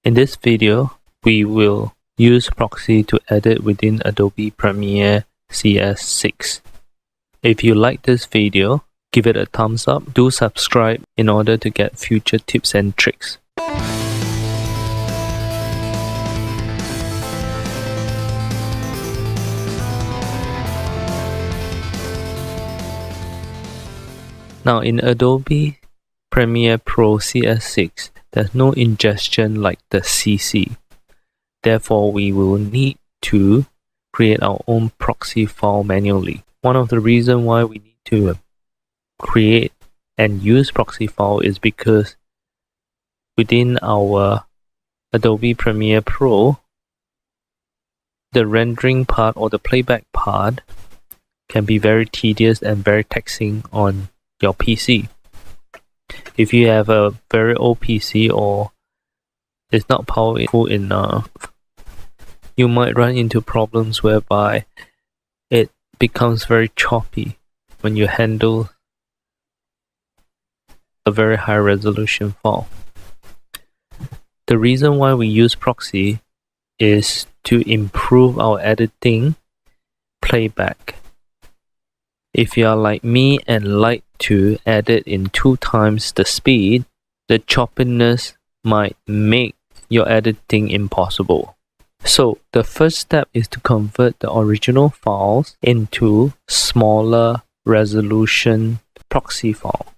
In this video, we will use Proxy to edit within Adobe Premiere CS6. If you like this video, give it a thumbs up. Do subscribe in order to get future tips and tricks. Now in Adobe Premiere Pro CS6, there's no ingestion like the CC. Therefore, we will need to create our own proxy file manually. One of the reasons why we need to create and use proxy file is because within our Adobe Premiere Pro, the rendering part or the playback part can be very tedious and very taxing on your PC. If you have a very old PC or it's not powerful enough, you might run into problems whereby it becomes very choppy when you handle a very high resolution file. The reason why we use Proxy is to improve our editing playback. If you are like me and like to edit in 2 times the speed, the choppiness might make your editing impossible. So the first step is to convert the original files into smaller resolution proxy file.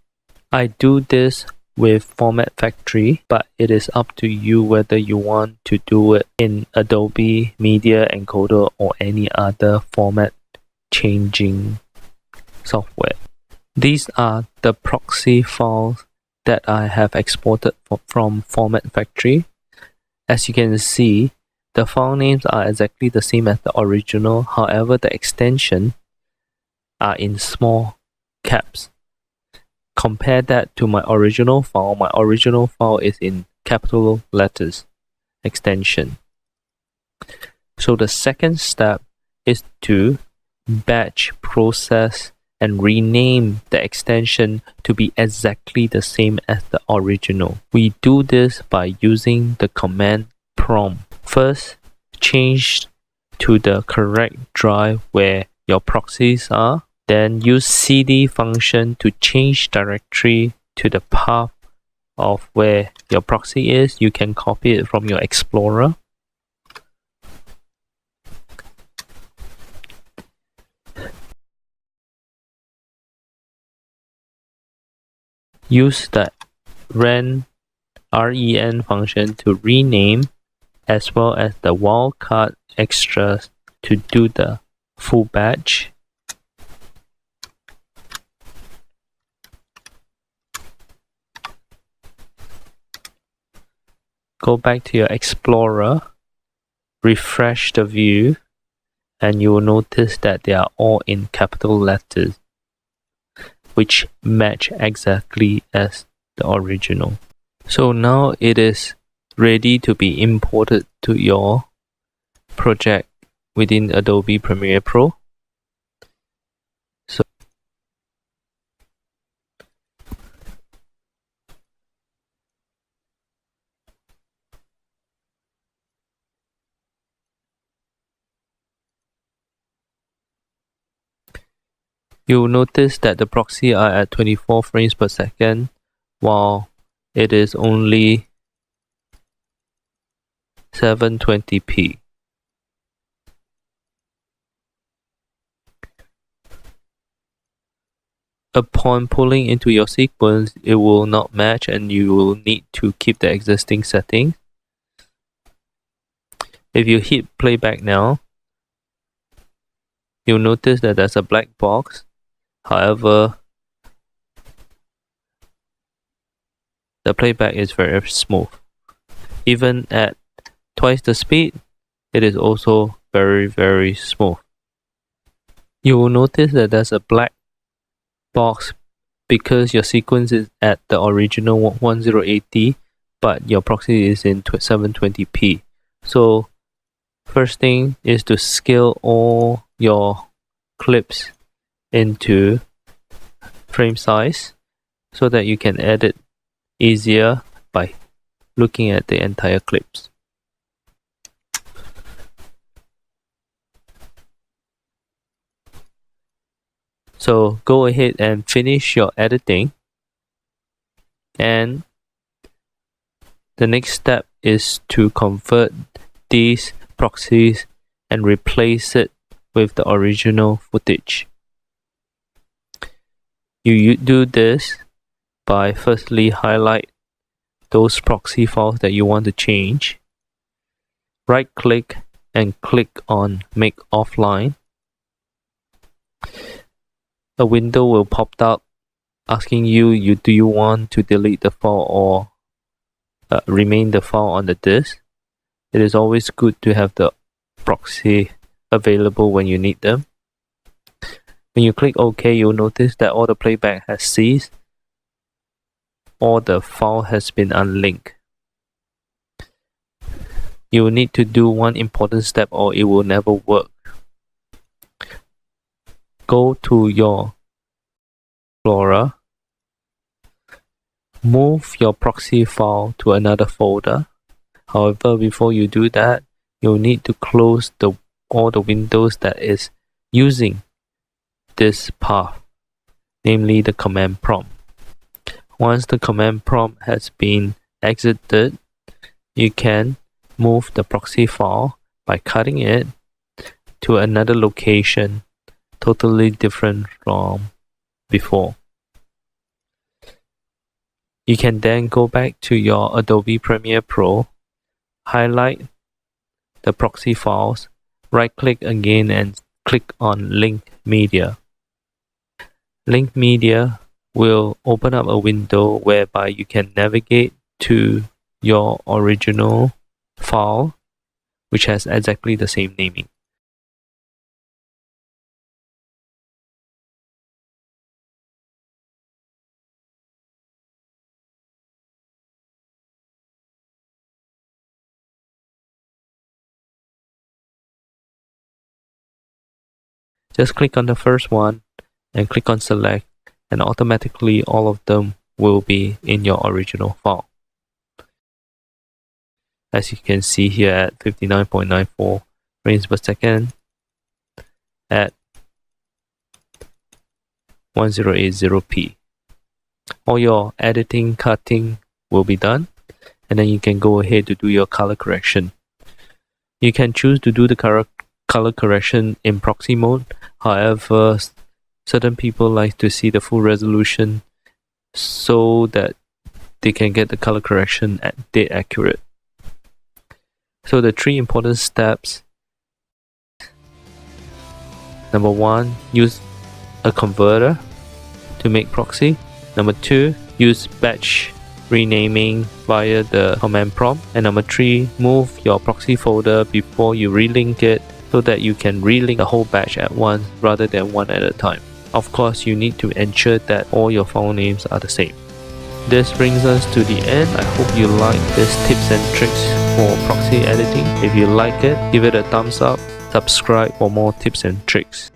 I do this with Format Factory, but it is up to you whether you want to do it in Adobe Media Encoder or any other format changing software. These are the proxy files that I have exported from Format Factory. As you can see, the file names are exactly the same as the original, however the extensions are in small caps. Compare that to my original file. My original file is in capital letters extension. So the second step is to batch process and rename the extension to be exactly the same as the original. We do this by using the command prompt. First, change to the correct drive where your proxies are. Then use cd function to change directory to the path of where your proxy is. You can copy it from your Explorer. Use the ren function to rename, as well as the wildcard extras to do the full batch. Go back to your Explorer, refresh the view, and you will notice that they are all in capital letters, which match exactly as the original. So now it is ready to be imported to your project within Adobe Premiere Pro. So you'll notice that the proxy are at 24 frames per second, while it is only 720p. Upon pulling into your sequence, it will not match and you will need to keep the existing setting. If you hit playback now, you'll notice that there's a black box. However, the playback is very smooth. Even at twice the speed, it is also very smooth. You will notice that there's a black box because your sequence is at the original 1080, but your proxy is in 720p. So first thing is to scale all your clips into frame size so that you can edit easier by looking at the entire clips. So go ahead and finish your editing, and the next step is to convert these proxies and replace it with the original footage. You do this by firstly highlight those proxy files that you want to change, right click and click on Make Offline. A window will pop up asking you do you want to delete the file or remain the file on the disk. It is always good to have the proxy available when you need them. When you click OK, you'll notice that all the playback has ceased, or the file has been unlinked. You will need to do one important step or it will never work. Go to your Explorer, move your proxy file to another folder. However, before you do that, you'll need to close all the windows that is using this path, namely the command prompt. Once the command prompt has been exited, you can move the proxy file by cutting it to another location totally different from before. You can then go back to your Adobe Premiere Pro, highlight the proxy files, right click again and click on Link Media. Link Media will open up a window whereby you can navigate to your original file, which has exactly the same naming. Just click on the first one and click on Select, and automatically all of them will be in your original file. As you can see here at 59.94 frames per second at 1080p. All your editing, cutting will be done, and then you can go ahead to do your color correction. You can choose to do the color correction in proxy mode. However, certain people like to see the full resolution so that they can get the color correction dead accurate. So the three important steps: number one, use a converter to make proxy. Number two, use batch renaming via the command prompt. And number three, move your proxy folder before you relink it so that you can relink the whole batch at once rather than one at a time. Of course, you need to ensure that all your file names are the same. This brings us to the end. I hope you like this tips and tricks for proxy editing. If you like it, give it a thumbs up, subscribe for more tips and tricks.